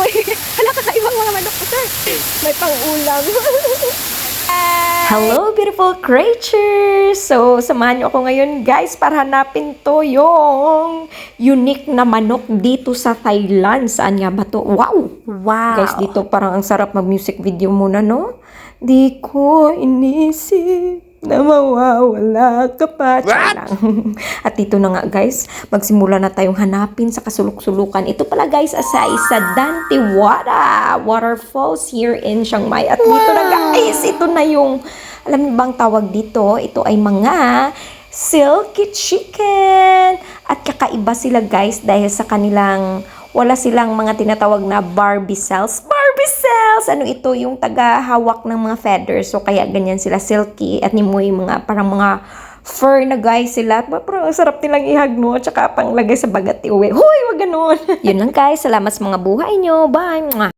Hala, kakaibang mga manok ko, sir. May pang-ulam. Hello, beautiful creatures! So, samahan niyo ako ngayon, guys, para hanapin to yung unique na manok dito sa Thailand. Saan nga ba to? Wow! Wow. Guys, dito parang ang sarap mag-music video muna, no? Di ko inisip na mawawala ka pa. Lang. At dito na nga, guys, magsimula na tayong hanapin sa kasulok-sulukan. Ito pala, guys, sa Dantewada Waterfalls here in Chiang Mai. At dito na, guys, ito na yung, alam niyo bang tawag dito? Ito ay mga silky chicken. At kakaiba sila, guys, dahil sa kanilang, wala silang mga tinatawag na Barbie cells. Barbie cells! Ano ito? Yung taga-hawak ng mga feathers. So, kaya ganyan sila silky. At nimoy mga, parang mga fur na guys sila. Parang sarap nilang ihag, no? Tsaka panglagay sa bagat iuwi. Huy, wag ganun! Yun lang, guys. Salamat sa mga buhay nyo. Bye!